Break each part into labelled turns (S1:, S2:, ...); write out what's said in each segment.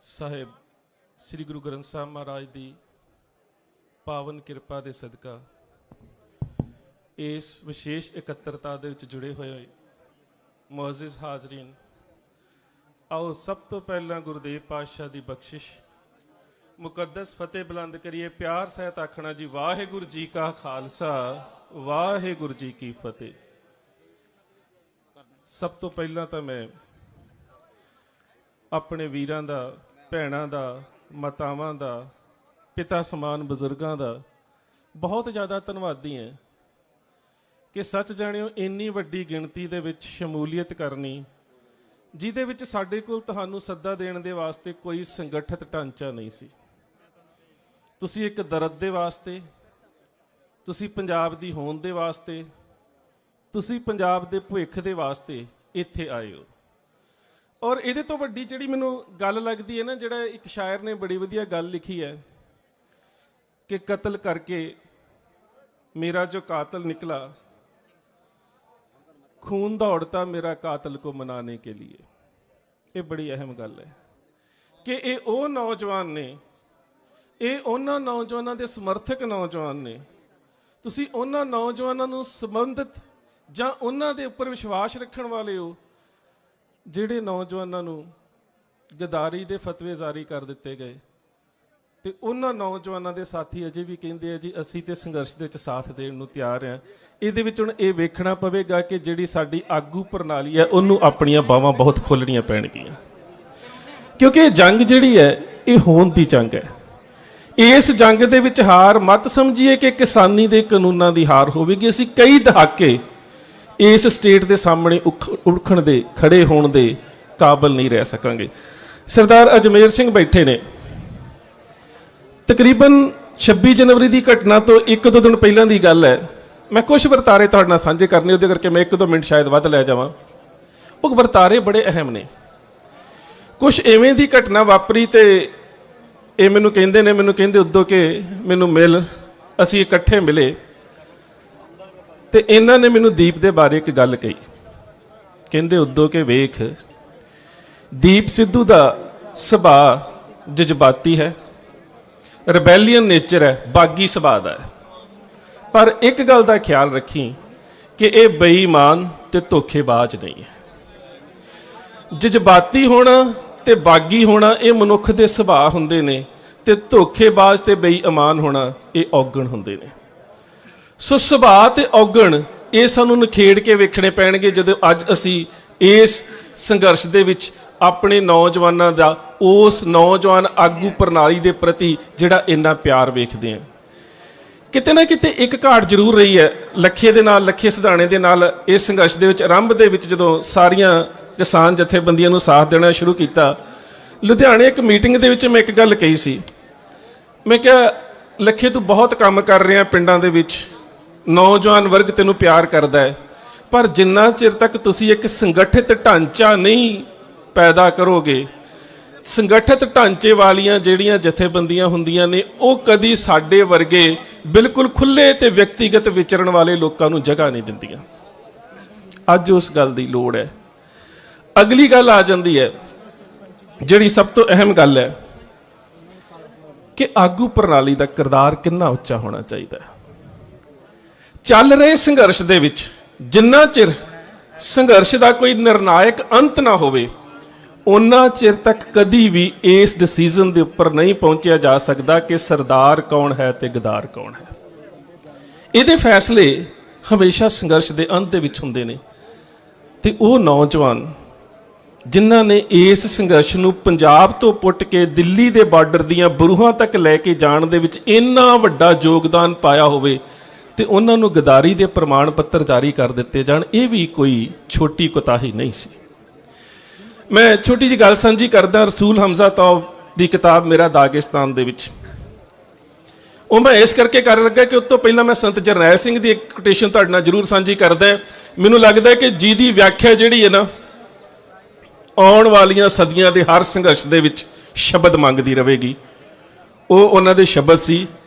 S1: ਸਾਹਿਬ ਸ੍ਰੀ ਗੁਰੂ ਗ੍ਰੰਥ ਸਾਹਿਬ ਮਹਾਰਾਜ ਦੀ ਪਾਵਨ ਕਿਰਪਾ ਦੇ ਸਦਕਾ ਇਸ ਵਿਸ਼ੇਸ਼ ਇਕੱਤਰਤਾ ਦੇ ਵਿੱਚ ਜੁੜੇ ਹੋਏ ਮੁਅੱਜ਼ਿਜ਼ ਹਾਜ਼ਰੀਨ, आओ सब तो पहला गुरुदेव पातशाह की बख्शिश मुकद्दस फतेह बुलंद करिए। प्यार सहित आखना जी वाहेगुरु जी का खालसा वाहेगुरु जी की फतेह। सब तो पहला तो मैं अपने वीरां दा, भैणां दा, मातावां दा, पिता समान बजुर्गां दा बहुत ज़्यादा धन्नवादी है कि सच जाणियो इन्नी वड्डी गिणती दे विच शमूलीयत करनी ਜਿਹਦੇ ਵਿੱਚ ਸਾਡੇ ਕੋਲ ਤੁਹਾਨੂੰ ਸੱਦਾ ਦੇਣ ਦੇ ਵਾਸਤੇ ਕੋਈ ਸੰਗਠਿਤ ਢਾਂਚਾ ਨਹੀਂ ਸੀ। ਤੁਸੀਂ ਇੱਕ ਦਰਦ ਦੇ ਵਾਸਤੇ, ਤੁਸੀਂ ਪੰਜਾਬ ਦੀ ਹੋਂਦ ਦੇ ਵਾਸਤੇ, ਤੁਸੀਂ ਪੰਜਾਬ ਦੇ ਭਵਿੱਖ ਦੇ ਵਾਸਤੇ ਇੱਥੇ ਆਏ ਹੋ। ਔਰ ਇਹਦੇ ਤੋਂ ਵੱਡੀ ਜਿਹੜੀ ਮੈਨੂੰ ਗੱਲ ਲੱਗਦੀ ਹੈ ਨਾ, ਜਿਹੜਾ ਇੱਕ ਸ਼ਾਇਰ ਨੇ ਬੜੀ ਵਧੀਆ ਗੱਲ ਲਿਖੀ ਹੈ ਕਿ ਕਤਲ ਕਰਕੇ ਮੇਰਾ ਜੋ ਕਾਤਲ निकला, खून दौड़ता मेरा कातल को मनाने के लिए। ये बड़ी अहम गल है कि ये वो नौजवान ने, ये उन्हां नौजवानों के समर्थक नौजवान ने। तुसी उन्हां नौजवानों नूं संबंधित जां उन्हां दे उपर विश्वास रखण वाले हो जिहड़े नौजवानों नूं गद्दारी दे फतवे जारी कर दिते गए, ਤੇ ਉਹਨਾਂ ਨੌਜਵਾਨਾਂ ਦੇ ਸਾਥੀ ਅਜੇ ਵੀ ਕਹਿੰਦੇ ਆ ਜੀ ਅਸੀਂ ਤੇ ਸੰਘਰਸ਼ ਦੇ ਵਿੱਚ ਸਾਥ ਦੇਣ ਨੂੰ ਤਿਆਰ ਆ। ਇਹਦੇ ਵਿੱਚ ਹੁਣ ਇਹ ਵੇਖਣਾ ਪਵੇਗਾ ਕਿ ਜਿਹੜੀ ਸਾਡੀ ਆਗੂ ਪ੍ਰਣਾਲੀ ਹੈ ਉਹਨੂੰ ਆਪਣੀਆਂ ਬਾਹਾਂ ਬਹੁਤ ਖੋਲਣੀਆਂ ਪੈਣਗੀਆਂ, ਕਿਉਂਕਿ ਇਹ ਜੰਗ ਜਿਹੜੀ ਹੈ ਇਹ ਹੋਂਦ ਦੀ ਜੰਗ ਹੈ। ਇਸ ਜੰਗ ਦੇ ਵਿੱਚ ਹਾਰ ਮਤ ਸਮਝੀਏ ਕਿ ਕਿਸਾਨੀ ਦੇ ਕਾਨੂੰਨਾਂ ਦੀ ਹਾਰ ਹੋਵੇਗੀ। ਅਸੀਂ ਕਈ ਦਹਾਕੇ ਇਸ ਸਟੇਟ ਦੇ ਸਾਹਮਣੇ ਉਠਣ ਦੇ, ਖੜੇ ਹੋਣ ਦੇ ਕਾਬਿਲ ਨਹੀਂ ਰਹਿ ਸਕਾਂਗੇ। ਸਰਦਾਰ ਅਜਮੇਰ ਸਿੰਘ ਬੈਠੇ ਨੇ। तकरीबन 26 जनवरी की घटना तो 1-2 दिन पहलों की गल है। मैं कुछ वरतारे तुहाडे नाल सांझे करने, उहदे करके मैं 1-2 मिनट शायद वध लै जावां। वो वरतारे बड़े अहम ने। कुछ इवें दी घटना वापरी तो ये मैनूं कहंदे उदों कि मैनूं मिल, असीं इकट्ठे मिले तो इन्हां ने मैनूं दीप दे बारे एक गल कही। कहंदे उदों कि वेख, दीप सिद्धू दा सुभाਅ जज्बाती है, रिबेलीਅन नेचर है, बागी सुभाਅ दा है, पर एक गल का ख्याल रखी कि यह बेईमान ते धोखेबाज नहीं है। जज्बाती होना ते बागी होना ये मनुख के सुभाਅ हुंदे ने, ते धोखेबाज ते बेईमान होना ये औगण हुंदे ने। सो सुभाਅ ते औगण ये सानूं निखेड़ के वेखणे पैणगे जदों अज असीं इस संघर्ष दे विच अपने नौजवानों का, उस नौजवान आगू प्रणाली के प्रति जिहड़ा इन्ना प्यार वेखदे हैं। किते ना किते एक घाट जरूर रही है। लखे दे नाल, लखे सिधाणे दे नाल इस संघर्ष दे विच आरंभ दे विच जदों सारियां किसान जथेबंदियां नूं साथ देना शुरू किया, लुधियाणे एक मीटिंग दे विच मैं एक गल कही सी। मैं कहा लखे तू बहुत काम कर रहे हैं पिंडां दे विच, नौजवान वर्ग तैनूं प्यार करदा है, पर जिन्ना चिर तक तुसीं एक संगठित ढांचा नहीं पैदा करोगे, संगठित ढांचे वालियां ਜਿਹੜੀਆਂ ਜਥੇਬੰਦੀਆਂ ਹੁੰਦੀਆਂ ਨੇ ਉਹ ਕਦੀ ਸਾਡੇ ਵਰਗੇ ਬਿਲਕੁਲ ਖੁੱਲੇ ਤੇ ਵਿਅਕਤੀਗਤ ਵਿਚਰਨ ਵਾਲੇ ਲੋਕਾਂ ਨੂੰ ਜਗ੍ਹਾ ਨਹੀਂ ਦਿੰਦੀਆਂ। ਅੱਜ ਉਸ ਗੱਲ ਦੀ ਲੋੜ ਹੈ। ਅਗਲੀ ਗੱਲ ਆ ਜਾਂਦੀ ਹੈ ਜਿਹੜੀ ਸਭ ਤੋਂ ਅਹਿਮ ਗੱਲ ਹੈ ਕਿ ਆਗੂ ਪ੍ਰਣਾਲੀ ਦਾ ਕਿਰਦਾਰ ਕਿੰਨਾ ਉੱਚਾ ਹੋਣਾ ਚਾਹੀਦਾ ਹੈ। ਚੱਲ ਰਹੇ ਸੰਘਰਸ਼ ਦੇ ਵਿੱਚ ਜਿੰਨਾ ਚਿਰ ਸੰਘਰਸ਼ ਦਾ ਕੋਈ ਨਿਰਣਾਇਕ ਅੰਤ ਨਾ ਹੋਵੇ उन्ना चिर तक कदी भी इस डिसीजन के उपर नहीं पहुंचा जा सकता कि सरदार कौन है ते गद्दार कौन है। ये फैसले हमेशा संघर्ष के अंत दे विच हुंदे ने ते वो नौजवान जिन्हां ने इस संघर्ष नूं पंजाब तो पुट के दिल्ली के बार्डर दीआं बरूहां तक लैके जाण दे विच इन्ना वड्डा योगदान पाया होवे ते उन्हां नूं गद्दारी दे प्रमाण पत्र जारी कर दिते जाण, ये भी कोई छोटी कोताही नहीं सी। मैं छोटी जी गल साझी करदा रसूल हमजा तौब की किताब मेरा दागिस्तान दे विच। वो मैं इस करके कर लगा कि उस तो पहला मैं संत जरनैल सिंह की एक कोटेशन तुहाडे नाल जरूर साझी करदा। मैनूं लगदा है कि जिहदी व्याख्या जिहड़ी है ना आउण वालियां सदियां दे हर संघर्ष दे विच शब्द मंगदी रहेगी। वो उन्हां दे शब्द सी,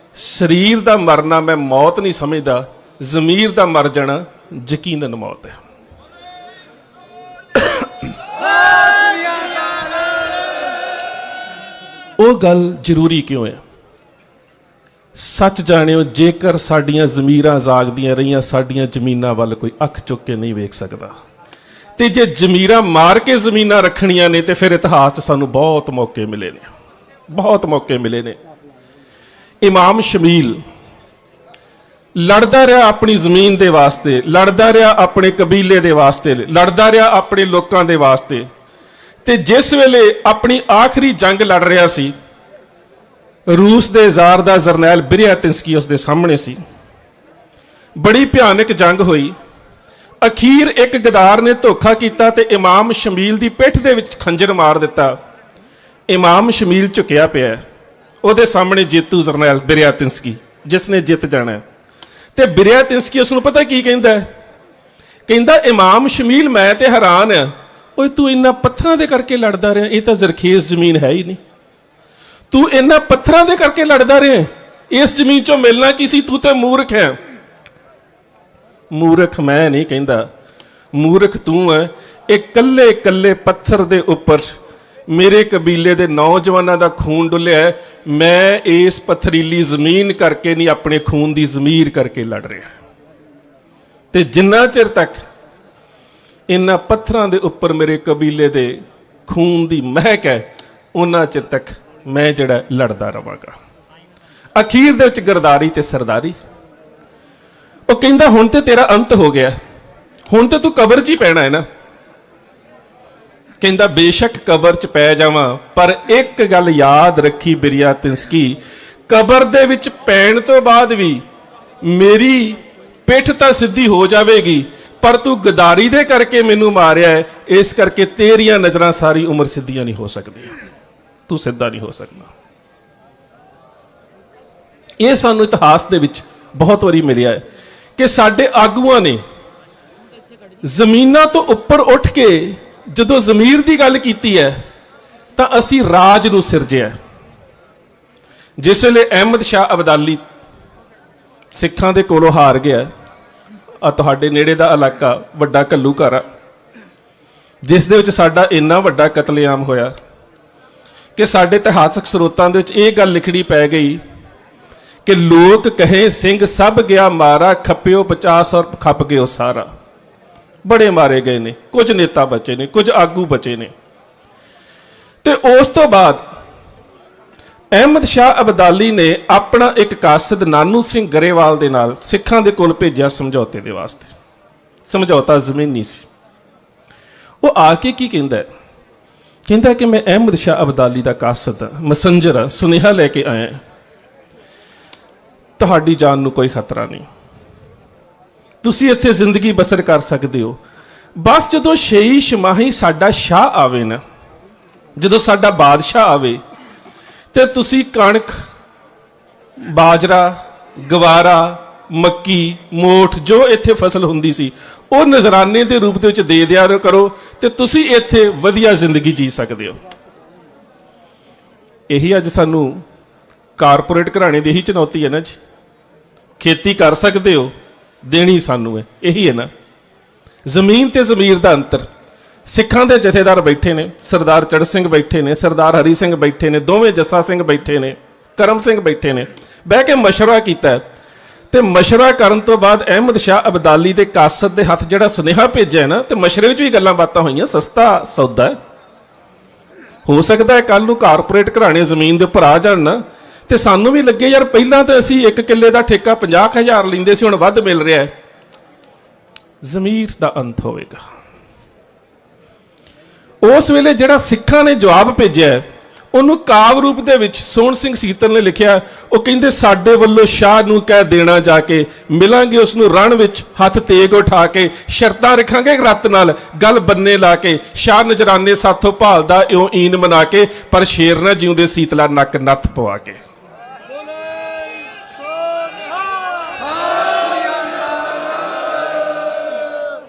S1: शरीर दा मरना मैं मौत नहीं समझदा, ज़मीर दा मर जाना यकीनन मौत है। ਉਹ ਗੱਲ ਜ਼ਰੂਰੀ ਕਿਉਂ ਹੈ? ਸੱਚ ਜਾਣਿਓ, ਜੇਕਰ ਸਾਡੀਆਂ ਜ਼ਮੀਰਾਂ ਜਾਗਦੀਆਂ ਰਹੀਆਂ, ਸਾਡੀਆਂ ਜ਼ਮੀਨਾਂ ਵੱਲ ਕੋਈ ਅੱਖ ਚੁੱਕ ਕੇ ਨਹੀਂ ਵੇਖ ਸਕਦਾ। ਤੇ ਜੇ ਜ਼ਮੀਰਾਂ ਮਾਰ ਕੇ ਜ਼ਮੀਨਾਂ ਰੱਖਣੀਆਂ ਨੇ ਤੇ ਫਿਰ ਇਤਿਹਾਸ 'ਚ ਸਾਨੂੰ ਬਹੁਤ ਮੌਕੇ ਮਿਲੇ ਨੇ, ਬਹੁਤ ਮੌਕੇ ਮਿਲੇ ਨੇ। ਇਮਾਮ ਸ਼ਮੀਲ ਲੜਦਾ ਰਿਹਾ ਆਪਣੀ ਜ਼ਮੀਨ ਦੇ ਵਾਸਤੇ, ਲੜਦਾ ਰਿਹਾ ਆਪਣੇ ਕਬੀਲੇ ਦੇ ਵਾਸਤੇ, ਲੜਦਾ ਰਿਹਾ ਆਪਣੇ ਲੋਕਾਂ ਦੇ ਵਾਸਤੇ। ਤੇ ਜਿਸ ਵੇਲੇ ਆਪਣੀ ਆਖਰੀ ਜੰਗ ਲੜ ਰਿਹਾ ਸੀ, ਰੂਸ ਦੇ ਜ਼ਾਰ ਦਾ ਜਰਨੈਲ ਬਿਰਿਆਤਿੰਸਕੀ ਉਸ ਦੇ ਸਾਹਮਣੇ ਸੀ। ਬੜੀ ਭਿਆਨਕ ਜੰਗ ਹੋਈ। ਅਖੀਰ ਇੱਕ ਗਦਾਰ ਨੇ ਧੋਖਾ ਕੀਤਾ ਤੇ ਇਮਾਮ ਸ਼ਮੀਲ ਦੀ ਪਿੱਠ ਦੇ ਵਿੱਚ ਖੰਜਰ ਮਾਰ ਦਿੱਤਾ। ਇਮਾਮ ਸ਼ਮੀਲ ਝੁਕਿਆ ਪਿਆ, ਉਹਦੇ ਸਾਹਮਣੇ ਜੇਤੂ ਜਰਨੈਲ ਬਿਰਿਆਤਿੰਸਕੀ, ਜਿਸ ਨੇ ਜਿੱਤ ਜਾਣਾ। ਤੇ ਬਿਰਿਆਤਿੰਸਕੀ ਉਸ ਨੂੰ ਪਤਾ ਕੀ ਕਹਿੰਦਾ? ਕਹਿੰਦਾ, ਇਮਾਮ ਸ਼ਮੀਲ ਮੈਂ ਤੇ ਹੈਰਾਨ ਆ, ਓਏ ਤੂੰ ਇਹਨਾਂ ਪੱਥਰਾਂ ਦੇ ਕਰਕੇ ਲੜਦਾ ਰਿਹਾ, ਇਹ ਤਾਂ ਜ਼ਰਖੇਜ਼ ਜ਼ਮੀਨ ਹੈ ਹੀ ਨਹੀਂ। ਤੂੰ ਇਹਨਾਂ ਪੱਥਰਾਂ ਦੇ ਕਰਕੇ ਲੜਦਾ ਰਿਹਾ, ਇਸ ਜ਼ਮੀਨ ਚੋਂ ਮਿਲਣਾ ਕੀ ਸੀ? ਤੂੰ ਤੇ ਮੂਰਖ ਹੈ। ਮੂਰਖ ਮੈਂ ਨਹੀਂ ਕਹਿੰਦਾ, ਮੂਰਖ ਤੂੰ ਹੈ। ਇਹ ਕੱਲੇ ਕੱਲੇ ਪੱਥਰ ਦੇ ਉੱਪਰ ਮੇਰੇ ਕਬੀਲੇ ਦੇ ਨੌਜਵਾਨਾਂ ਦਾ ਖੂਨ ਡੁੱਲਿਆ। ਮੈਂ ਇਸ ਪਥਰੀਲੀ ਜ਼ਮੀਨ ਕਰਕੇ ਨਹੀਂ, ਆਪਣੇ ਖੂਨ ਦੀ ਜ਼ਮੀਰ ਕਰਕੇ ਲੜ ਰਿਹਾ। ਤੇ ਜਿੰਨਾ ਚਿਰ ਤੱਕ ਇਹਨਾਂ ਪੱਥਰਾਂ ਦੇ ਉੱਪਰ ਮੇਰੇ ਕਬੀਲੇ ਦੇ ਖੂਨ ਦੀ ਮਹਿਕ ਹੈ, ਉਹਨਾਂ ਚਿਰ ਤੱਕ ਮੈਂ ਜਿਹੜਾ ਲੜਦਾ ਰਵਾਂਗਾ। ਅਖੀਰ ਦੇ ਵਿੱਚ ਗਰਦਾਰੀ ਤੇ ਸਰਦਾਰੀ। ਉਹ ਕਹਿੰਦਾ, ਹੁਣ ਤੇ ਤੇਰਾ ਅੰਤ ਹੋ ਗਿਆ, ਹੁਣ ਤੇ ਤੂੰ ਕਬਰ 'ਚ ਹੀ ਪੈਣਾ ਹੈ ਨਾ। ਕਹਿੰਦਾ, ਬੇਸ਼ੱਕ ਕਬਰ 'ਚ ਪੈ ਜਾਵਾਂ, ਪਰ ਇੱਕ ਗੱਲ ਯਾਦ ਰੱਖੀ ਬਿਰਿਆਤਿੰਸਕੀ, ਕਬਰ ਦੇ ਵਿੱਚ ਪੈਣ ਤੋਂ ਬਾਅਦ ਵੀ ਮੇਰੀ ਪਿੱਠ ਤਾਂ ਸਿੱਧੀ ਹੋ ਜਾਵੇਗੀ, ਪਰ ਤੂੰ ਗਦਾਰੀ ਦੇ ਕਰਕੇ ਮੈਨੂੰ ਮਾਰਿਆ ਹੈ, ਇਸ ਕਰਕੇ ਤੇਰੀਆਂ ਨਜ਼ਰਾਂ ਸਾਰੀ ਉਮਰ ਸਿੱਧੀਆਂ ਨਹੀਂ ਹੋ ਸਕਦੀਆਂ, ਤੂੰ ਸਿੱਧਾ ਨਹੀਂ ਹੋ ਸਕਦਾ। ਇਹ ਸਾਨੂੰ ਇਤਿਹਾਸ ਦੇ ਵਿੱਚ ਬਹੁਤ ਵਾਰੀ ਮਿਲਿਆ ਹੈ ਕਿ ਸਾਡੇ ਆਗੂਆਂ ਨੇ ਜ਼ਮੀਨਾਂ ਤੋਂ ਉੱਪਰ ਉੱਠ ਕੇ ਜਦੋਂ ਜ਼ਮੀਰ ਦੀ ਗੱਲ ਕੀਤੀ ਹੈ ਤਾਂ ਅਸੀਂ ਰਾਜ ਨੂੰ ਸਿਰਜਿਆ। ਜਿਸ ਵੇਲੇ ਅਹਿਮਦ ਸ਼ਾਹ ਅਬਦਾਲੀ ਸਿੱਖਾਂ ਦੇ ਕੋਲੋਂ ਹਾਰ ਗਿਆ, ਆ ਤੁਹਾਡੇ ਨੇੜੇ ਦਾ ਇਲਾਕਾ ਵੱਡਾ ਘੱਲੂ ਘਰ ਆ, ਜਿਸ ਦੇ ਵਿੱਚ ਸਾਡਾ ਇੰਨਾ ਵੱਡਾ ਕਤਲੇਆਮ ਹੋਇਆ ਕਿ ਸਾਡੇ ਇਤਿਹਾਸਕ ਸਰੋਤਾਂ ਦੇ ਵਿੱਚ ਇਹ ਗੱਲ ਲਿਖਣੀ ਪੈ ਗਈ ਕਿ ਲੋਕ ਕਹੇ ਸਿੰਘ ਸਭ ਗਿਆ ਮਾਰਾ, ਖੱਪਿਓ 50 ਔਰ ਖੱਪ ਗਿਓ ਸਾਰਾ। ਬੜੇ ਮਾਰੇ ਗਏ ਨੇ, ਕੁਝ ਨੇਤਾ ਬਚੇ ਨੇ, ਕੁਝ ਆਗੂ ਬਚੇ ਨੇ। ਤੇ ਉਸ ਤੋਂ ਬਾਅਦ ਅਹਿਮਦ ਸ਼ਾਹ ਅਬਦਾਲੀ ਨੇ ਆਪਣਾ ਇੱਕ ਕਾਸਦ ਨਾਨੂ ਸਿੰਘ ਗਰੇਵਾਲ ਦੇ ਨਾਲ ਸਿੱਖਾਂ ਦੇ ਕੋਲ ਭੇਜਿਆ ਸਮਝੌਤੇ ਦੇ ਵਾਸਤੇ। ਸਮਝੌਤਾ ਜ਼ਮੀਨੀ ਸੀ। ਉਹ ਆ ਕੇ ਕੀ ਕਹਿੰਦਾ? ਕਹਿੰਦਾ ਕਿ ਮੈਂ ਅਹਿਮਦ ਸ਼ਾਹ ਅਬਦਾਲੀ ਦਾ ਕਾਸਦ, ਮੈਸੰਜਰ, ਸੁਨੇਹਾ ਲੈ ਕੇ ਆਇਆ, ਤੁਹਾਡੀ ਜਾਨ ਨੂੰ ਕੋਈ ਖਤਰਾ ਨਹੀਂ, ਤੁਸੀਂ ਇੱਥੇ ਜ਼ਿੰਦਗੀ ਬਸਰ ਕਰ ਸਕਦੇ ਹੋ। ਬਸ ਜਦੋਂ 6 ਛਮਾਹੀ ਸਾਡਾ ਸ਼ਾਹ ਆਵੇ ਨਾ, ਜਦੋਂ ਸਾਡਾ ਬਾਦਸ਼ਾਹ ਆਵੇ, ਤੇ ਤੁਸੀਂ ਕਣਕ, ਬਾਜਰਾ, ਗਵਾਰਾ, ਮੱਕੀ, ਮੋਠ, ਜੋ ਇੱਥੇ ਫਸਲ ਹੁੰਦੀ ਸੀ, ਉਹ ਨਜ਼ਰਾਨੇ ਦੇ ਰੂਪ ਦੇ ਵਿੱਚ ਦੇ ਦਿਆ ਕਰੋ, ਤੇ ਤੁਸੀਂ ਇੱਥੇ ਵਧੀਆ ਜ਼ਿੰਦਗੀ ਜੀ ਸਕਦੇ ਹੋ। ਇਹੀ ਅੱਜ ਸਾਨੂੰ ਕਾਰਪੋਰੇਟ ਘਰਾਣੇ ਦੀ ਇਹੀ ਚੁਣੌਤੀ ਹੈ ਨਾ ਜੀ। ਖੇਤੀ ਕਰ ਸਕਦੇ ਹੋ, ਦੇਣੀ ਸਾਨੂੰ ਹੈ, ਇਹੀ ਹੈ ਨਾ। ਜ਼ਮੀਨ ਤੇ ਜ਼ਮੀਰ ਦਾ ਅੰਤਰ। ਸਿੱਖਾਂ ਦੇ ਜਥੇਦਾਰ ਬੈਠੇ ਨੇ, ਸਰਦਾਰ ਚੜ੍ਹ ਸਿੰਘ ਬੈਠੇ ਨੇ, ਸਰਦਾਰ ਹਰੀ ਸਿੰਘ ਬੈਠੇ ਨੇ, ਦੋਵੇਂ ਜੱਸਾ ਸਿੰਘ ਬੈਠੇ ਨੇ, ਕਰਮ ਸਿੰਘ ਬੈਠੇ ਨੇ, ਬਹਿ ਕੇ ਮਸ਼ਵਰਾ ਕੀਤਾ। ਤੇ ਮਸ਼ਵਰਾ ਕਰਨ ਤੋਂ ਬਾਅਦ ਅਹਿਮਦ ਸ਼ਾਹ ਅਬਦਾਲੀ ਦੇ ਕਾਸਦ ਦੇ ਹੱਥ ਜਿਹੜਾ ਸੁਨੇਹਾ ਭੇਜਿਆ ਨਾ, ਤੇ ਮਸ਼ਵਰੇ ਵਿੱਚ ਵੀ ਗੱਲਾਂ ਬਾਤਾਂ ਹੋਈਆਂ। ਸਸਤਾ ਸੌਦਾ ਹੈ, ਹੋ ਸਕਦਾ ਹੈ ਕੱਲ ਨੂੰ ਕਾਰਪੋਰੇਟ ਘਰਾਣੇ ਜ਼ਮੀਨ ਦੇ ਉੱਪਰ ਆ ਜਾਣ ਨਾ, ਤੇ ਸਾਨੂੰ ਵੀ ਲੱਗੇ ਯਾਰ ਪਹਿਲਾਂ ਤਾਂ ਅਸੀਂ 1 ਕਿੱਲੇ ਦਾ ਠੇਕਾ 50,000 ਲੈਂਦੇ ਸੀ, ਹੁਣ ਵੱਧ ਮਿਲ ਰਿਹਾ ਹੈ। ਜ਼ਮੀਰ ਦਾ ਅੰਤ ਹੋਵੇਗਾ। ਉਸ ਵੇਲੇ ਜਿਹੜਾ ਸਿੱਖਾਂ ਨੇ ਜਵਾਬ ਭੇਜਿਆ, ਉਹਨੂੰ ਕਾਵ ਰੂਪ ਦੇ ਵਿੱਚ ਸੋਹਣ ਸਿੰਘ ਸੀਤਲ ਨੇ ਲਿਖਿਆ। ਉਹ ਕਹਿੰਦੇ, ਸਾਡੇ ਵੱਲੋਂ ਸ਼ਾਹ ਨੂੰ ਕਹਿ ਦੇਣਾ ਜਾ ਕੇ, ਮਿਲਾਂਗੇ ਉਸ ਨੂੰ ਰਣ ਵਿੱਚ ਹੱਥ ਤੇਗ ਉਠਾ ਕੇ, ਸ਼ਰਤਾਂ ਰੱਖਾਂਗੇ ਰੱਤ ਨਾਲ ਗੱਲ ਬੰਨੇ ਲਾ ਕੇ, ਸ਼ਾਹ ਨਜਰਾਨੇ ਸਾਥੋਂ ਭਾਲਦਾ ਇਉਂ ਈਨ ਮਨਾ ਕੇ, ਪਰ ਸ਼ੇਰ ਨਾ ਜਿਉਂਦੇ ਸੀਤਲਾ ਨੱਕ ਨੱਥ ਪਵਾ ਕੇ।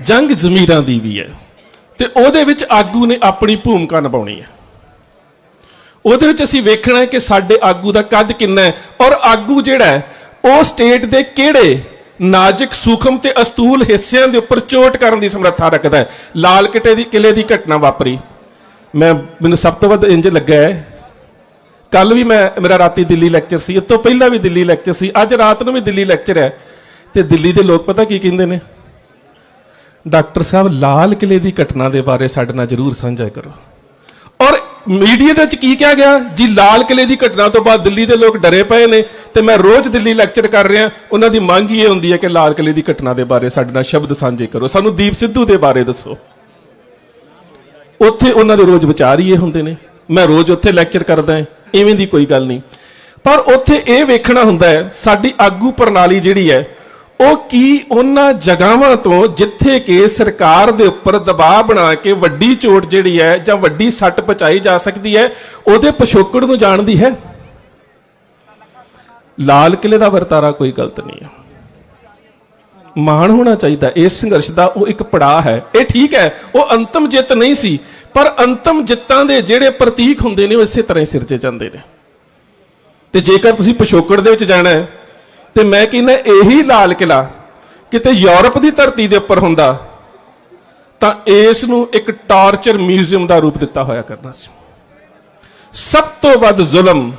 S1: ਜੰਗ ਜ਼ਮੀਰਾਂ ਦੀ ਵੀ ਹੈ, ਤੇ ਉਹਦੇ ਵਿੱਚ ਆਗੂ ਨੇ ਆਪਣੀ ਭੂਮਿਕਾ ਨਿਭਾਉਣੀ ਹੈ। ਉਹਦੇ ਵਿੱਚ ਅਸੀਂ ਵੇਖਣਾ ਹੈ ਕਿ ਸਾਡੇ ਆਗੂ ਦਾ ਕੱਦ ਕਿੰਨਾ ਹੈ, ਔਰ ਆਗੂ ਜਿਹੜਾ ਹੈ ਉਹ ਸਟੇਟ ਦੇ ਕਿਹੜੇ ਨਾਜ਼ੁਕ, ਸੂਖਮ ਤੇ ਅਸਤੂਲ ਹਿੱਸਿਆਂ ਦੇ ਉੱਪਰ ਚੋਟ ਕਰਨ ਦੀ ਸਮਰੱਥਾ ਰੱਖਦਾ ਹੈ। ਲਾਲ ਕਿਲੇ ਦੀ ਘਟਨਾ ਵਾਪਰੀ, ਮੈਨੂੰ ਸਭ ਤੋਂ ਵੱਧ ਇੰਜ ਲੱਗਾ ਹੈ कल भी मेरा राती दिल्ली लैक्चर सी, इस तो पहला भी दिल्ली लैक्चर सी, अज रात ਨੂੰ भी दिल्ली लैक्चर है। तो दिल्ली के लोग पता की कहते हैं, डॉक्टर साहब लाल किले की घटना के बारे साडे नाल जरूर साझा करो। और मीडिया के की कहा गया जी, लाल किले की घटना तो बाद दिल्ली के लोग डरे पे ने, तो मैं रोज दिल्ली लैक्चर कर रहा, उन्होंने मंग ये होंगी है कि लाल किले की घटना के बारे साडे नाल शब्द साझे करो, सानू दीप सिद्धू के बारे दसो। उत्थे उन्होंने रोज विचार ही ये होंगे ने, मैं रोज उत्थे लैक्चर करदा, इवें दी कोई गल नहीं। पर उत्थे ये वेखना हुंदा है साडी आगू प्रणाली जिहड़ी है ਉਹ ਕੀ ਉਹਨਾਂ ਜਗ੍ਹਾਵਾਂ ਤੋਂ ਜਿੱਥੇ ਕਿ ਸਰਕਾਰ ਦੇ ਉੱਪਰ ਦਬਾਅ ਬਣਾ ਕੇ ਵੱਡੀ ਚੋਟ ਜਿਹੜੀ ਹੈ ਜਾਂ ਵੱਡੀ ਸੱਟ ਪਹੁੰਚਾਈ ਜਾ ਸਕਦੀ ਹੈ, ਉਹਦੇ ਪਿਛੋਕੜ ਨੂੰ ਜਾਣਦੀ ਹੈ। ਲਾਲ ਕਿਲੇ ਦਾ ਵਰਤਾਰਾ ਕੋਈ ਗਲਤ ਨਹੀਂ ਹੈ, ਮਾਣ ਹੋਣਾ ਚਾਹੀਦਾ। ਇਸ ਸੰਘਰਸ਼ ਦਾ ਉਹ ਇੱਕ ਪੜਾਅ ਹੈ। ਇਹ ਠੀਕ ਹੈ, ਉਹ ਅੰਤਮ ਜਿੱਤ ਨਹੀਂ ਸੀ, ਪਰ ਅੰਤਮ ਜਿੱਤਾਂ ਦੇ ਜਿਹੜੇ ਪ੍ਰਤੀਕ ਹੁੰਦੇ ਨੇ ਉਹ ਇਸੇ ਤਰ੍ਹਾਂ ਹੀ ਸਿਰਜੇ ਜਾਂਦੇ ਨੇ। ਤੇ ਜੇਕਰ ਤੁਸੀਂ ਪਿਛੋਕੜ ਦੇ ਵਿੱਚ ਜਾਣਾ ਹੈ, ਤੇ ਮੈਂ ਕਹਿੰਦਾ ਇਹੀ ਲਾਲ ਕਿਲਾ ਕਿਤੇ ਯੂਰਪ ਦੀ ਧਰਤੀ ਦੇ ਉੱਪਰ ਹੁੰਦਾ ਤਾਂ ਇਸ ਨੂੰ ਇੱਕ ਟਾਰਚਰ ਮਿਊਜ਼ੀਅਮ ਦਾ ਰੂਪ ਦਿੱਤਾ ਹੋਇਆ ਕਰਨਾ ਸੀ। ਸਭ ਤੋਂ ਵੱਧ ਜ਼ੁਲਮ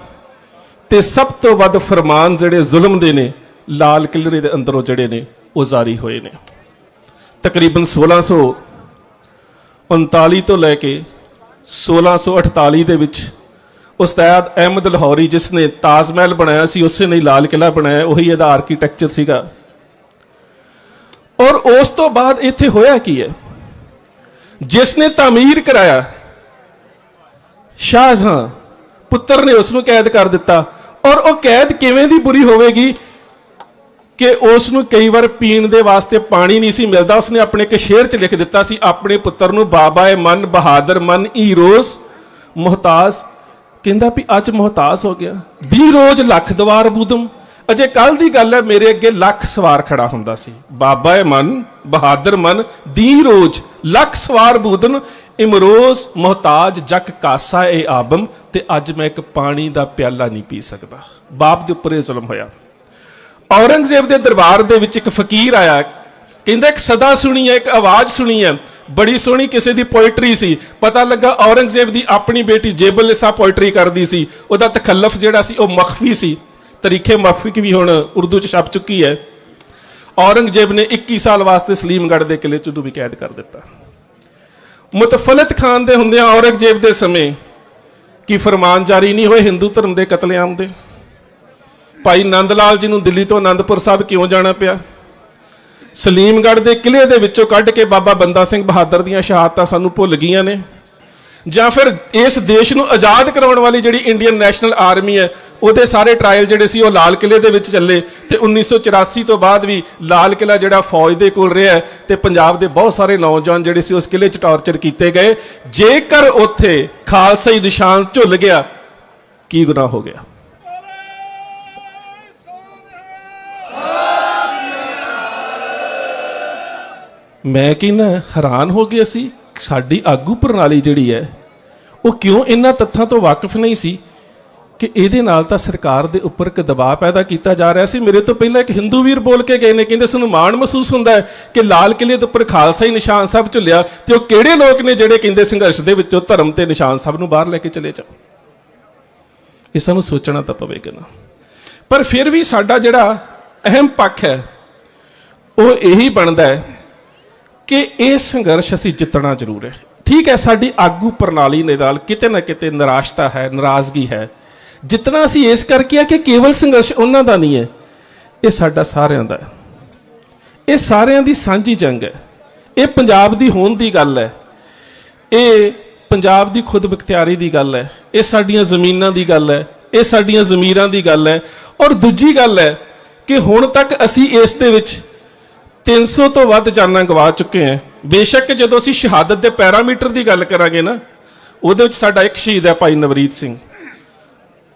S1: ਤੇ ਸਭ ਤੋਂ ਵੱਧ ਫਰਮਾਨ ਜਿਹੜੇ ਜ਼ੁਲਮ ਦੇ ਨੇ ਲਾਲ ਕਿਲੇ ਦੇ ਅੰਦਰੋਂ ਜਿਹੜੇ ਨੇ ਉਹ ਜਾਰੀ ਹੋਏ ਨੇ। ਤਕਰੀਬਨ 1639 ਤੋਂ ਲੈ ਕੇ 1648 ਦੇ ਵਿੱਚ ਉਸਤਾਦ ਅਹਿਮਦ ਲਾਹੌਰੀ ਜਿਸਨੇ ਤਾਜ ਮਹਿਲ ਬਣਾਇਆ ਸੀ, ਉਸੇ ਨੇ ਲਾਲ ਕਿਲਾ ਬਣਾਇਆ, ਉਹੀ ਇਹਦਾ ਆਰਕੀਟੈਕਚਰ ਸੀਗਾ। ਔਰ ਉਸ ਤੋਂ ਬਾਅਦ ਇੱਥੇ ਹੋਇਆ ਕੀ ਹੈ, ਜਿਸਨੇ ਤਾਮੀਰ ਕਰਾਇਆ ਸ਼ਾਹਜਹਾਂ ਪੁੱਤਰ ਨੇ ਉਸ ਨੂੰ ਕੈਦ ਕਰ ਦਿੱਤਾ। ਔਰ ਉਹ ਕੈਦ ਕਿਵੇਂ ਦੀ ਬੁਰੀ ਹੋਵੇਗੀ ਕਿ ਉਸ ਨੂੰ ਕਈ ਵਾਰ ਪੀਣ ਦੇ ਵਾਸਤੇ ਪਾਣੀ ਨਹੀਂ ਸੀ ਮਿਲਦਾ। ਉਸਨੇ ਆਪਣੇ ਇੱਕ ਸ਼ੇਰ 'ਚ ਲਿਖ ਦਿੱਤਾ ਸੀ ਆਪਣੇ ਪੁੱਤਰ ਨੂੰ, ਬਾਬਾ ਮਨ ਬਹਾਦਰ ਮਨ ਈ ਰੋਜ਼ ਮੁਹਤਾਜ, ਕਹਿੰਦਾ ਵੀ ਅੱਜ ਮੁਹਤਾਜ ਹੋ ਗਿਆ। ਦੀ ਰੋਜ਼ ਲੱਖ ਦਵਾਰ ਬੂਦਮ, ਅਜੇ ਕੱਲ ਦੀ ਗੱਲ ਹੈ ਮੇਰੇ ਅੱਗੇ ਲੱਖ ਸਵਾਰ ਖੜਾ ਹੁੰਦਾ ਸੀ। ਬਾਬਾ ਮਨ ਬਹਾਦਰ ਮਨ ਦੀ ਰੋਜ਼ ਲੱਖ ਸਵਾਰ ਬੂਦਨ, ਇਮਰੋਜ਼ ਮੁਹਤਾਜ ਜਗ ਕਾਸਾ ਏ ਆਬਮ, ਤੇ ਅੱਜ ਮੈਂ ਇੱਕ ਪਾਣੀ ਦਾ ਪਿਆਲਾ ਨਹੀਂ ਪੀ ਸਕਦਾ। ਬਾਪ ਦੇ ਉੱਪਰ ਇਹ ਜ਼ੁਲਮ ਹੋਇਆ। ਔਰੰਗਜ਼ੇਬ ਦੇ ਦਰਬਾਰ ਦੇ ਵਿੱਚ ਇੱਕ ਫਕੀਰ ਆਇਆ, ਕਹਿੰਦਾ ਇੱਕ ਸਦਾ ਸੁਣੀ ਹੈ, ਇੱਕ ਆਵਾਜ਼ ਸੁਣੀ ਹੈ, ਬੜੀ ਸੋਹਣੀ ਕਿਸੇ ਦੀ ਪੋਇਟਰੀ ਸੀ। ਪਤਾ ਲੱਗਾ ਔਰੰਗਜ਼ੇਬ ਦੀ ਆਪਣੀ ਬੇਟੀ ਜੇਬਲ ਨਿਸਾ ਪੋਇਟਰੀ ਕਰਦੀ ਸੀ। ਉਹਦਾ ਤਖੱਲਫ ਜਿਹੜਾ ਸੀ ਉਹ ਮਖਫੀ ਸੀ, ਤਰੀਕੇ ਮਖਫੀ ਵੀ ਹੁਣ ਉਰਦੂ 'ਚ ਛਪ ਚੁੱਕੀ ਹੈ। ਔਰੰਗਜ਼ੇਬ ਨੇ 21 ਸਾਲ ਵਾਸਤੇ ਸਲੀਮਗੜ੍ਹ ਦੇ ਕਿਲੇ 'ਚ ਉਹਨੂੰ ਵੀ ਕੈਦ ਕਰ ਦਿੱਤਾ। ਮੁਤਫਲਤ ਖਾਨ ਦੇ ਹੁੰਦਿਆਂ ਔਰੰਗਜ਼ੇਬ ਦੇ ਸਮੇਂ ਕੀ ਫਰਮਾਨ ਜਾਰੀ ਨਹੀਂ ਹੋਏ ਹਿੰਦੂ ਧਰਮ ਦੇ ਕਤਲੇਆਮ ਦੇ? ਭਾਈ ਨੰਦ ਲਾਲ ਜੀ ਨੂੰ ਦਿੱਲੀ ਤੋਂ ਅਨੰਦਪੁਰ ਸਾਹਿਬ ਕਿਉਂ ਜਾਣਾ ਪਿਆ? ਸਲੀਮਗੜ੍ਹ ਦੇ ਕਿਲੇ ਦੇ ਵਿੱਚੋਂ ਕੱਢ ਕੇ ਬਾਬਾ ਬੰਦਾ ਸਿੰਘ ਬਹਾਦਰ ਦੀਆਂ ਸ਼ਹਾਦਤਾਂ ਸਾਨੂੰ ਭੁੱਲ ਗਈਆਂ ਨੇ, ਜਾਂ ਫਿਰ ਇਸ ਦੇਸ਼ ਨੂੰ ਆਜ਼ਾਦ ਕਰਾਉਣ ਵਾਲੀ ਜਿਹੜੀ ਇੰਡੀਅਨ ਨੈਸ਼ਨਲ ਆਰਮੀ ਹੈ ਉਹਦੇ ਸਾਰੇ ਟਰਾਇਲ ਜਿਹੜੇ ਸੀ ਉਹ ਲਾਲ ਕਿਲੇ ਦੇ ਵਿੱਚ ਚੱਲੇ। ਤੇ 1984 ਤੋਂ ਬਾਅਦ ਵੀ ਲਾਲ ਕਿਲਾ ਜਿਹੜਾ ਫੌਜ ਦੇ ਕੋਲ ਰਿਹਾ ਤੇ ਪੰਜਾਬ ਦੇ ਬਹੁਤ ਸਾਰੇ ਨੌਜਵਾਨ ਜਿਹੜੇ ਸੀ ਉਸ ਕਿਲੇ 'ਚ ਟਾਰਚਰ ਕੀਤੇ ਗਏ। ਜੇਕਰ ਉੱਥੇ ਖਾਲਸਾਈ ਨਿਸ਼ਾਨ ਝੁੱਲ ਗਿਆ, ਕੀ ਗੁਨਾਹ ਹੋ ਗਿਆ? ਮੈਂ ਕਹਿੰਦਾ ਹੈਰਾਨ ਹੋ ਗਏ ਅਸੀਂ, ਸਾਡੀ ਆਗੂ ਪ੍ਰਣਾਲੀ ਜਿਹੜੀ ਹੈ ਉਹ ਕਿਉਂ ਇਹਨਾਂ ਤੱਥਾਂ ਤੋਂ ਵਾਕਿਫ ਨਹੀਂ ਸੀ ਕਿ ਇਹਦੇ ਨਾਲ ਤਾਂ ਸਰਕਾਰ ਦੇ ਉੱਪਰ ਇੱਕ ਦਬਾਅ ਪੈਦਾ ਕੀਤਾ ਜਾ ਰਿਹਾ ਸੀ। ਮੇਰੇ ਤੋਂ ਪਹਿਲਾਂ ਇੱਕ ਹਿੰਦੂ ਵੀਰ ਬੋਲ ਕੇ ਗਏ ਨੇ, ਕਹਿੰਦੇ ਸਾਨੂੰ ਮਾਣ ਮਹਿਸੂਸ ਹੁੰਦਾ ਹੈ ਕਿ ਲਾਲ ਕਿਲੇ ਦੇ ਉੱਪਰ ਖਾਲਸਾਈ ਨਿਸ਼ਾਨ ਸਾਹਿਬ ਝੁੱਲਿਆ। ਤੇ ਉਹ ਕਿਹੜੇ ਲੋਕ ਨੇ ਜਿਹੜੇ ਕਹਿੰਦੇ ਸੰਘਰਸ਼ ਦੇ ਵਿੱਚੋਂ ਧਰਮ ਤੇ ਨਿਸ਼ਾਨ ਸਾਹਿਬ ਨੂੰ ਬਾਹਰ ਲੈ ਕੇ ਚਲੇ ਜਾਓ? ਇਹ ਸਾਨੂੰ ਸੋਚਣਾ ਤਾਂ ਪਵੇਗਾ ਨਾ। ਪਰ ਫਿਰ ਵੀ ਸਾਡਾ ਜਿਹੜਾ ਅਹਿਮ ਪੱਖ ਹੈ ਉਹ ਇਹੀ ਬਣਦਾ ਹੈ ਕਿ ਇਹ ਸੰਘਰਸ਼ ਅਸੀਂ ਜਿੱਤਣਾ ਜ਼ਰੂਰ ਹੈ। ਠੀਕ ਹੈ, ਸਾਡੀ ਆਗੂ ਪ੍ਰਣਾਲੀ ਦੇ ਨਾਲ ਕਿਤੇ ਨਾ ਕਿਤੇ ਨਿਰਾਸ਼ਤਾ ਹੈ, ਨਾਰਾਜ਼ਗੀ ਹੈ। ਜਿੱਤਣਾ ਅਸੀਂ ਇਸ ਕਰਕੇ ਹੈ ਕਿ ਕੇਵਲ ਸੰਘਰਸ਼ ਉਹਨਾਂ ਦਾ ਨਹੀਂ ਹੈ, ਇਹ ਸਾਡਾ ਸਾਰਿਆਂ ਦਾ ਹੈ। ਇਹ ਸਾਰਿਆਂ ਦੀ ਸਾਂਝੀ ਜੰਗ ਹੈ। ਇਹ ਪੰਜਾਬ ਦੀ ਹੋਂਦ ਦੀ ਗੱਲ ਹੈ, ਇਹ ਪੰਜਾਬ ਦੀ ਖੁਦ ਮੁਖਤਿਆਰੀ ਦੀ ਗੱਲ ਹੈ, ਇਹ ਸਾਡੀਆਂ ਜ਼ਮੀਨਾਂ ਦੀ ਗੱਲ ਹੈ, ਇਹ ਸਾਡੀਆਂ ਜ਼ਮੀਰਾਂ ਦੀ ਗੱਲ ਹੈ। ਔਰ ਦੂਜੀ ਗੱਲ ਹੈ ਕਿ ਹੁਣ ਤੱਕ ਅਸੀਂ ਇਸ ਦੇ ਵਿੱਚ 300 ਤੋਂ ਵੱਧ ਜਾਨਾਂ ਗਵਾ ਚੁੱਕੇ ਹਾਂ। ਬੇਸ਼ੱਕ ਜਦੋਂ ਅਸੀਂ ਸ਼ਹਾਦਤ ਦੇ ਪੈਰਾਮੀਟਰ ਦੀ ਗੱਲ ਕਰਾਂਗੇ ਨਾ, ਉਹਦੇ ਵਿੱਚ ਸਾਡਾ ਇੱਕ ਸ਼ਹੀਦ ਹੈ ਭਾਈ ਨਵਰੀਤ ਸਿੰਘ।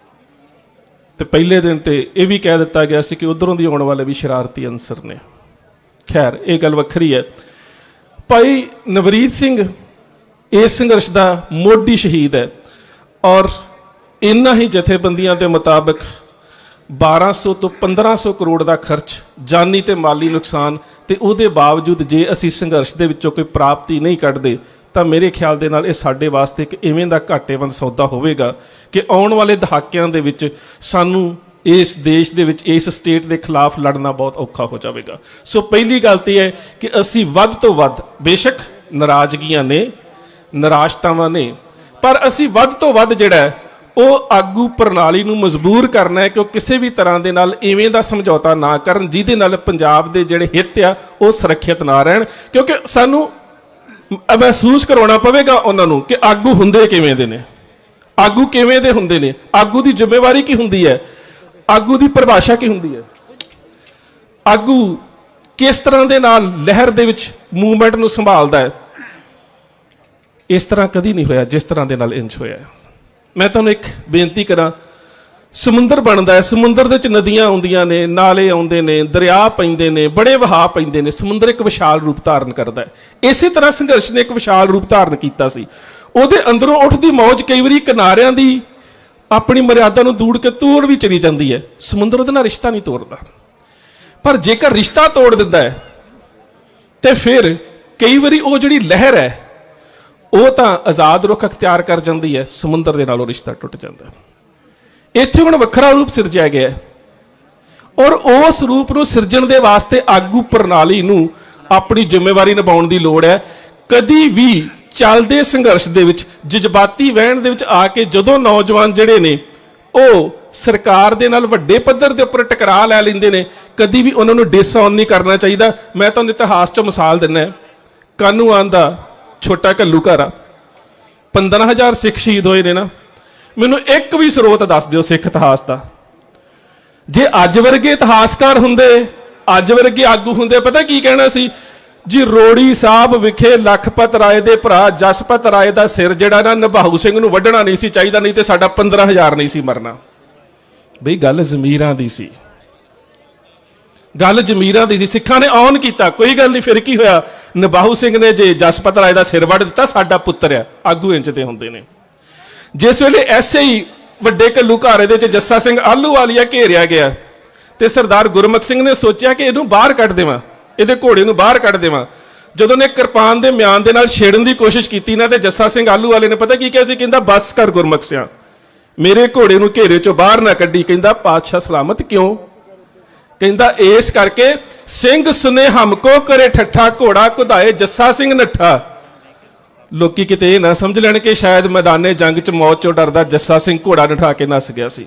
S1: ਤੇ ਪਹਿਲੇ ਦਿਨ ਤੇ ਇਹ ਵੀ ਕਹਿ ਦਿੱਤਾ ਗਿਆ ਸੀ ਕਿ ਉਧਰੋਂ ਦੀ ਆਉਣ ਵਾਲੇ ਵੀ ਸ਼ਰਾਰਤੀ ਅਨਸਰ ਨੇ। ਖੈਰ ਇਹ ਗੱਲ ਵੱਖਰੀ ਹੈ। ਭਾਈ ਨਵਰੀਤ ਸਿੰਘ ਇਸ ਸੰਘਰਸ਼ ਦਾ ਮੋਢੀ ਸ਼ਹੀਦ ਹੈ। ਔਰ ਇਨ੍ਹਾਂ ਹੀ ਜਥੇਬੰਦੀਆਂ ਦੇ ਮੁਤਾਬਕ 1200 ਤੋਂ 1500 ਕਰੋੜ ਦਾ ਖਰਚ, ਜਾਨੀ ਤੇ ਮਾਲੀ ਨੁਕਸਾਨ, ਤੇ ਉਹਦੇ ਬਾਵਜੂਦ ਜੇ ਅਸੀਂ ਸੰਘਰਸ਼ ਦੇ ਵਿੱਚੋਂ ਕੋਈ ਪ੍ਰਾਪਤੀ ਨਹੀਂ ਕੱਢਦੇ ਤਾਂ ਮੇਰੇ ਖਿਆਲ ਦੇ ਨਾਲ ਇਹ ਸਾਡੇ ਵਾਸਤੇ ਇੱਕ ਇਵੇਂ ਦਾ ਘਾਟੇਵੰਦ ਸੌਦਾ ਹੋਵੇਗਾ ਕਿ ਆਉਣ ਵਾਲੇ ਦਹਾਕਿਆਂ ਦੇ ਵਿੱਚ ਸਾਨੂੰ ਇਸ ਦੇਸ਼ ਦੇ ਵਿੱਚ ਇਸ ਸਟੇਟ ਦੇ ਖਿਲਾਫ ਲੜਨਾ ਬਹੁਤ ਔਖਾ ਹੋ ਜਾਵੇਗਾ। ਸੋ ਪਹਿਲੀ ਗੱਲ ਤਾਂ ਇਹ ਹੈ ਕਿ ਅਸੀਂ ਵੱਧ ਤੋਂ ਵੱਧ, ਬੇਸ਼ੱਕ ਨਾਰਾਜ਼ਗੀਆਂ ਨੇ, ਨਿਰਾਸ਼ਤਾਵਾਂ ਨੇ, ਪਰ ਅਸੀਂ ਵੱਧ ਤੋਂ ਵੱਧ ਜਿਹੜਾ ਉਹ ਆਗੂ ਪ੍ਰਣਾਲੀ ਨੂੰ ਮਜਬੂਰ ਕਰਨਾ ਹੈ ਕਿ ਉਹ ਕਿਸੇ ਵੀ ਤਰ੍ਹਾਂ ਦੇ ਨਾਲ ਇਵੇਂ ਦਾ ਸਮਝੌਤਾ ਨਾ ਕਰਨ ਜਿਹਦੇ ਨਾਲ ਪੰਜਾਬ ਦੇ ਜਿਹੜੇ ਹਿੱਤ ਆ ਉਹ ਸੁਰੱਖਿਅਤ ਨਾ ਰਹਿਣ, ਕਿਉਂਕਿ ਸਾਨੂੰ ਮਹਿਸੂਸ ਕਰਵਾਉਣਾ ਪਵੇਗਾ ਉਹਨਾਂ ਨੂੰ ਕਿ ਆਗੂ ਹੁੰਦੇ ਕਿਵੇਂ ਦੇ ਨੇ, ਆਗੂ ਕਿਵੇਂ ਦੇ ਹੁੰਦੇ ਨੇ, ਆਗੂ ਦੀ ਜ਼ਿੰਮੇਵਾਰੀ ਕੀ ਹੁੰਦੀ ਹੈ, ਆਗੂ ਦੀ ਪਰਿਭਾਸ਼ਾ ਕੀ ਹੁੰਦੀ ਹੈ, ਆਗੂ ਕਿਸ ਤਰ੍ਹਾਂ ਦੇ ਨਾਲ ਲਹਿਰ ਦੇ ਵਿੱਚ ਮੂਵਮੈਂਟ ਨੂੰ ਸੰਭਾਲਦਾ ਹੈ। ਇਸ ਤਰ੍ਹਾਂ ਕਦੀ ਨਹੀਂ ਹੋਇਆ ਜਿਸ ਤਰ੍ਹਾਂ ਦੇ ਨਾਲ ਇੰਜ ਹੋਇਆ। ਮੈਂ ਤੁਹਾਨੂੰ ਇੱਕ ਬੇਨਤੀ ਕਰਾਂ, ਸਮੁੰਦਰ ਬਣਦਾ ਹੈ, ਸਮੁੰਦਰ ਦੇ ਵਿੱਚ ਨਦੀਆਂ ਆਉਂਦੀਆਂ ਨੇ, ਨਾਲੇ ਆਉਂਦੇ ਨੇ, ਦਰਿਆ ਪੈਂਦੇ ਨੇ, ਬੜੇ ਵਹਾਅ ਪੈਂਦੇ ਨੇ, ਸਮੁੰਦਰ ਇੱਕ ਵਿਸ਼ਾਲ ਰੂਪ ਧਾਰਨ ਕਰਦਾ ਹੈ। ਇਸੇ ਤਰ੍ਹਾਂ ਸੰਘਰਸ਼ ਨੇ ਇੱਕ ਵਿਸ਼ਾਲ ਰੂਪ ਧਾਰਨ ਕੀਤਾ ਸੀ। ਉਹਦੇ ਅੰਦਰੋਂ ਉੱਠਦੀ ਮੌਜ ਕਈ ਵਾਰੀ ਕਿਨਾਰਿਆਂ ਦੀ ਆਪਣੀ ਮਰਿਆਦਾ ਨੂੰ ਦੂੜ ਕੇ ਤੋੜ ਵੀ ਚਲੀ ਜਾਂਦੀ ਹੈ। ਸਮੁੰਦਰ ਉਹਦੇ ਨਾਲ ਰਿਸ਼ਤਾ ਨਹੀਂ ਤੋੜਦਾ, ਪਰ ਜੇਕਰ ਰਿਸ਼ਤਾ ਤੋੜ ਦਿੰਦਾ ਹੈ ਤੇ ਫਿਰ ਕਈ ਵਾਰੀ ਉਹ ਜਿਹੜੀ ਲਹਿਰ ਹੈ ਉਹ ਤਾਂ ਆਜ਼ਾਦ ਰੁਖ ਅਖਤਿਆਰ ਕਰ ਜਾਂਦੀ ਹੈ, ਸਮੁੰਦਰ ਦੇ ਨਾਲ ਉਹ ਰਿਸ਼ਤਾ ਟੁੱਟ ਜਾਂਦਾ ਹੈ। ਇੱਥੇ ਹੁਣ ਵੱਖਰਾ ਰੂਪ ਸਿਰਜਿਆ ਗਿਆ ਹੈ ਔਰ ਉਸ ਰੂਪ ਨੂੰ ਸਿਰਜਣ ਦੇ ਵਾਸਤੇ ਆਗੂ ਪ੍ਰਣਾਲੀ ਨੂੰ ਆਪਣੀ ਜ਼ਿੰਮੇਵਾਰੀ ਨਿਭਾਉਣ ਦੀ ਲੋੜ ਹੈ। ਕਦੀ ਵੀ ਚੱਲਦੇ ਸੰਘਰਸ਼ ਦੇ ਵਿੱਚ ਜਜ਼ਬਾਤੀ ਵਹਿਣ ਦੇ ਵਿੱਚ ਆ ਕੇ ਜਦੋਂ ਨੌਜਵਾਨ ਜਿਹੜੇ ਨੇ ਉਹ ਸਰਕਾਰ ਦੇ ਨਾਲ ਵੱਡੇ ਪੱਧਰ ਦੇ ਉੱਪਰ ਟਕਰਾਅ ਲੈ ਲੈਂਦੇ ਨੇ, ਕਦੀ ਵੀ ਉਹਨਾਂ ਨੂੰ ਡਿਸਆਨ ਨਹੀਂ ਕਰਨਾ ਚਾਹੀਦਾ। ਮੈਂ ਤੁਹਾਨੂੰ ਇਤਿਹਾਸ 'ਚੋਂ ਮਿਸਾਲ ਦਿੰਦਾ, ਕਾਨੂੰਨ ਦਾ ਛੋਟਾ ਘੱਲੂਘਾਰਾ 15,000 ਸਿੱਖ ਸ਼ਹੀਦ ਹੋਏ ਨੇ ਨਾ, ਮੈਨੂੰ ਇੱਕ ਵੀ ਸਰੋਤ ਦੱਸ ਦਿਓ ਸਿੱਖ ਇਤਿਹਾਸ ਦਾ। ਜੇ ਅੱਜ ਵਰਗੇ ਇਤਿਹਾਸਕਾਰ ਹੁੰਦੇ, ਅੱਜ ਵਰਗੇ ਆਗੂ ਹੁੰਦੇ, ਪਤਾ ਕੀ ਕਹਿਣਾ ਸੀ ਜੀ, ਰੋੜੀ ਸਾਹਿਬ ਵਿਖੇ ਲਖਪਤ ਰਾਏ ਦੇ ਭਰਾ ਜਸਪਤ ਰਾਏ ਦਾ ਸਿਰ ਜਿਹੜਾ ਨਾ ਨਿਭਾਊ ਸਿੰਘ ਨੂੰ ਵੱਢਣਾ ਨਹੀਂ ਸੀ ਚਾਹੀਦਾ, ਨਹੀਂ ਤੇ ਸਾਡਾ 15,000 ਨਹੀਂ ਸੀ ਮਰਨਾ। ਬਈ ਗੱਲ ਜ਼ਮੀਰਾਂ ਦੀ ਸੀ, ਗੱਲ ਜ਼ਮੀਰਾਂ ਦੀ ਸੀ। ਸਿੱਖਾਂ ਨੇ ਔਨ ਕੀਤਾ, ਕੋਈ ਗੱਲ ਨਹੀਂ, ਫਿਰ ਕੀ ਹੋਇਆ, ਨਿਭਾਊ ਸਿੰਘ ਨੇ ਜੇ ਜਸਪਤ ਰਾਏ ਦਾ ਸਿਰ ਵੱਢ ਦਿੱਤਾ, ਸਾਡਾ ਪੁੱਤਰ ਆ। ਆਗੂ ਇੰਚ ਤੇ ਹੁੰਦੇ ਨੇ। ਜਿਸ ਵੇਲੇ ਐਸੇ ਹੀ ਵੱਡੇ ਘੱਲੂਘਾਰੇ ਦੇ ਵਿੱਚ ਜੱਸਾ ਸਿੰਘ ਆਹਲੂਵਾਲੀਆ ਘੇਰਿਆ ਗਿਆ ਤੇ ਸਰਦਾਰ ਗੁਰਮੁਖ ਸਿੰਘ ਨੇ ਸੋਚਿਆ ਕਿ ਇਹਨੂੰ ਬਾਹਰ ਕੱਢ ਦੇਵਾਂ, ਇਹਦੇ ਘੋੜੇ ਨੂੰ ਬਾਹਰ ਕੱਢ ਦੇਵਾਂ। ਜਦੋਂ ਨੇ ਕਿਰਪਾਨ ਦੇ ਮਿਆਨ ਦੇ ਨਾਲ ਛੇੜਨ ਦੀ ਕੋਸ਼ਿਸ਼ ਕੀਤੀ ਨਾ, ਤੇ ਜੱਸਾ ਸਿੰਘ ਆਹਲੂਵਾਲੇ ਨੇ ਪਤਾ ਕੀ ਕਿਹਾ ਸੀ, ਕਹਿੰਦਾ ਬਸ ਕਰ ਗੁਰਮੁਖ ਸਿਆ, ਮੇਰੇ ਘੋੜੇ ਨੂੰ ਘੇਰੇ ਚੋਂ ਬਾਹਰ ਨਾ ਕੱਢੀ। ਕਹਿੰਦਾ ਪਾਤਸ਼ਾਹ ਸਲਾਮਤ, ਕਿਉਂ? ਕਹਿੰਦਾ ਇਸ ਕਰਕੇ ਸਿੰਘ ਸੁਨੇ ਹਮਕੋ ਕਰੇ ਠੱਠਾ, ਘੋੜਾ ਕੁਧਾਏ ਜੱਸਾ ਸਿੰਘ ਨੱਠਾ। ਲੋਕੀ ਕਿਤੇ ਇਹ ਨਾ ਸਮਝ ਲੈਣ ਕਿ ਸ਼ਾਇਦ ਮੈਦਾਨੇ ਜੰਗ 'ਚ ਮੌਤ ਚੋਂ ਡਰਦਾ ਜੱਸਾ ਸਿੰਘ ਘੋੜਾ ਨਠਾ ਕੇ ਨੱਸ ਗਿਆ ਸੀ।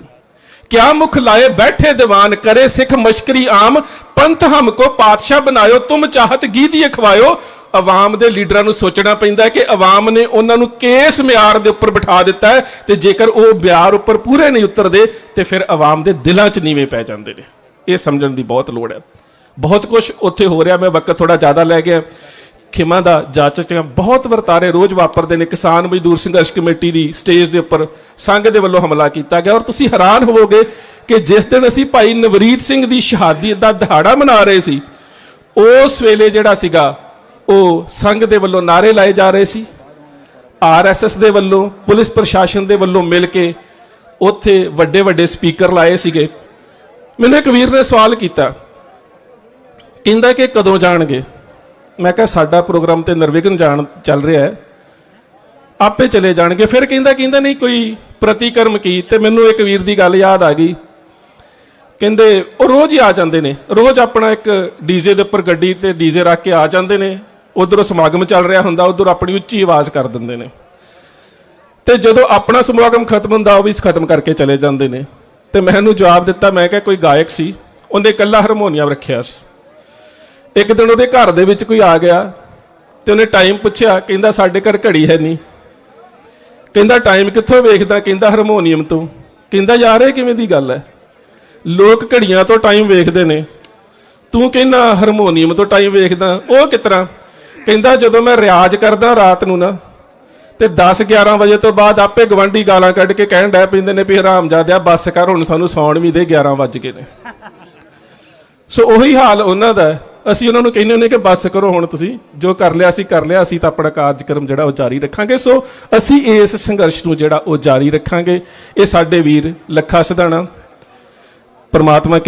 S1: ਕਿਆ ਮੁਖ ਲਾਏ ਬੈਠੇ ਦੀਵਾਨ, ਕਰੇ ਸਿੱਖ ਮਸ਼ਕਰੀ ਆਮ, ਪੰਥ ਹਮਕੋ ਪਾਤਸ਼ਾਹ ਬਣਾਇਓ, ਤੁਮ ਚਾਹਤ ਗੀਦੀਏ ਖਵਾਇਓ। ਆਵਾਮ ਦੇ ਲੀਡਰਾਂ ਨੂੰ ਸੋਚਣਾ ਪੈਂਦਾ ਕਿ ਆਵਾਮ ਨੇ ਉਹਨਾਂ ਨੂੰ ਕਿਸ ਮਿਆਰ ਦੇ ਉੱਪਰ ਬਿਠਾ ਦਿੱਤਾ ਹੈ, ਤੇ ਜੇਕਰ ਉਹ ਮਿਆਰ ਉੱਪਰ ਪੂਰੇ ਨਹੀਂ ਉਤਰਦੇ ਤੇ ਫਿਰ ਆਵਾਮ ਦੇ ਦਿਲਾਂ 'ਚ ਨੀਵੇਂ ਪੈ ਜਾਂਦੇ ਨੇ। ਇਹ ਸਮਝਣ ਦੀ ਬਹੁਤ ਲੋੜ ਹੈ। ਬਹੁਤ ਕੁਝ ਉੱਥੇ ਹੋ ਰਿਹਾ, ਮੈਂ ਵਕਤ ਥੋੜਾ ਜ਼ਿਆਦਾ ਲੈ ਗਿਆ, ਖਿਮਾ ਦਾ ਜਾਚਕ, ਬਹੁਤ ਵਰਤਾਰੇ ਰੋਜ਼ ਵਾਪਰਦੇ ਨੇ। ਕਿਸਾਨ ਮਜ਼ਦੂਰ ਸੰਘਰਸ਼ ਕਮੇਟੀ ਦੀ ਸਟੇਜ ਦੇ ਉੱਪਰ ਸੰਘ ਦੇ ਵੱਲੋਂ ਹਮਲਾ ਕੀਤਾ ਗਿਆ, ਔਰ ਤੁਸੀਂ ਹੈਰਾਨ ਹੋਵੋਗੇ ਕਿ ਜਿਸ ਦਿਨ ਅਸੀਂ ਭਾਈ ਨਵਰੀਤ ਸਿੰਘ ਦੀ ਸ਼ਹਾਦਤ ਦਾ ਦਿਹਾੜਾ ਮਨਾ ਰਹੇ ਸੀ, ਉਸ ਵੇਲੇ ਜਿਹੜਾ ਸੀਗਾ ਉਹ ਸੰਘ ਦੇ ਵੱਲੋਂ ਨਾਅਰੇ ਲਾਏ ਜਾ ਰਹੇ ਸੀ, RSS ਦੇ ਵੱਲੋਂ, ਪੁਲਿਸ ਪ੍ਰਸ਼ਾਸਨ ਦੇ ਵੱਲੋਂ ਮਿਲ ਕੇ ਉੱਥੇ ਵੱਡੇ ਵੱਡੇ ਸਪੀਕਰ ਲਾਏ ਸੀਗੇ। ਮੈਨੂੰ ਇੱਕ ਵੀਰ ਨੇ ਸਵਾਲ ਕੀਤਾ, ਕਹਿੰਦਾ ਕਿ ਕਦੋਂ ਜਾਣਗੇ? ਮੈਂ ਕਿਹਾ ਸਾਡਾ ਪ੍ਰੋਗਰਾਮ ਤੇ ਨਿਰਵਿਘਨ ਜਾਣ ਚੱਲ ਰਿਹਾ ਹੈ, ਆਪੇ ਚਲੇ ਜਾਣਗੇ। ਫਿਰ ਕਹਿੰਦਾ ਨਹੀਂ ਕੋਈ ਪ੍ਰਤੀਕਰਮ ਕੀ? ਤੇ ਮੈਨੂੰ ਇੱਕ ਵੀਰ ਦੀ ਗੱਲ ਯਾਦ ਆ ਗਈ, ਕਹਿੰਦੇ ਉਹ ਰੋਜ਼ ਹੀ ਆ ਜਾਂਦੇ ਨੇ, ਰੋਜ਼ ਆਪਣਾ ਇੱਕ ਡੀਜ਼ੇ ਦੇ ਉੱਪਰ ਗੱਡੀ ਤੇ ਡੀਜ਼ੇ ਰੱਖ ਕੇ ਆ ਜਾਂਦੇ ਨੇ, ਉਧਰੋਂ ਸਮਾਗਮ ਚੱਲ ਰਿਹਾ ਹੁੰਦਾ, ਉਧਰ ਆਪਣੀ ਉੱਚੀ ਆਵਾਜ਼ ਕਰ ਦਿੰਦੇ ਨੇ, ਤੇ ਜਦੋਂ ਆਪਣਾ ਸਮਾਗਮ ਖਤਮ ਹੁੰਦਾ ਉਹ ਵੀ ਖਤਮ ਕਰਕੇ ਚਲੇ ਜਾਂਦੇ ਨੇ। ਤੇ ਮੈਂ ਇਹਨੂੰ ਜਵਾਬ ਦਿੱਤਾ, ਮੈਂ ਕਿਹਾ ਕੋਈ ਗਾਇਕ ਸੀ, ਉਹਨੇ ਇਕੱਲਾ ਹਾਰਮੋਨੀਅਮ ਰੱਖਿਆ ਸੀ। ਇੱਕ ਦਿਨ ਉਹਦੇ ਘਰ ਦੇ ਵਿੱਚ ਕੋਈ ਆ ਗਿਆ ਤੇ ਉਹਨੇ ਟਾਈਮ ਪੁੱਛਿਆ, ਕਹਿੰਦਾ ਸਾਡੇ ਘਰ ਘੜੀ ਹੈ ਨਹੀਂ। ਕਹਿੰਦਾ ਟਾਈਮ ਕਿੱਥੋਂ ਵੇਖਦਾ? ਕਹਿੰਦਾ ਹਾਰਮੋਨੀਅਮ ਤੋਂ। ਕਹਿੰਦਾ ਯਾਰ ਇਹ ਕਿਵੇਂ ਦੀ ਗੱਲ ਹੈ, ਲੋਕ ਘੜੀਆਂ ਤੋਂ ਟਾਈਮ ਵੇਖਦੇ ਨੇ, ਤੂੰ ਕਹਿੰਦਾ ਹਾਰਮੋਨੀਅਮ ਤੋਂ ਟਾਈਮ ਵੇਖਦਾ, ਉਹ ਕਿਸ ਤਰ੍ਹਾਂ? ਕਹਿੰਦਾ ਜਦੋਂ ਮੈਂ ਰਿਆਜ਼ ਕਰਦਾ ਰਾਤ ਨੂੰ ਨਾ, ਤੇ 10-11 ਵਜੇ ਤੋਂ ਬਾਅਦ ਆਪੇ ਗਵਾਂਢੀ ਗਾਲਾਂ ਕੱਢ ਕੇ ਕਹਿਣ ਡੈ ਪੈਂਦੇ ਨੇ ਵੀ ਹਰਾਮਜ਼ਾਦਿਆ ਬੱਸ ਕਰ, ਹੁਣ ਸਾਨੂੰ ਸੌਣ ਵੀ ਦੇ, 11 ਵੱਜ ਗਏ ਨੇ। ਸੋ ਉਹੀ ਹਾਲ ਉਹਨਾਂ ਦਾ। ਅਸੀਂ ਉਹਨਾਂ ਨੂੰ ਕਹਿੰਦੇ ਹੁੰਦੇ ਕਿ ਬੱਸ ਕਰੋ, ਹੁਣ ਤੁਸੀਂ ਜੋ ਕਰ ਲਿਆ ਅਸੀਂ ਕਰ ਲਿਆ, ਅਸੀਂ ਤਾਂ ਆਪਣਾ ਕਾਰਜਕ੍ਰਮ ਜਿਹੜਾ ਉਹ ਜਾਰੀ ਰੱਖਾਂਗੇ। ਸੋ ਅਸੀਂ ਇਸ ਸੰਘਰਸ਼ ਨੂੰ ਜਿਹੜਾ ਉਹ ਜਾਰੀ ਰੱਖਾਂਗੇ। ਇਹ ਸਾਡੇ ਵੀਰ ਲੱਖਾ ਸਿਧਾਣਾ, ਪਰਮਾਤਮਾ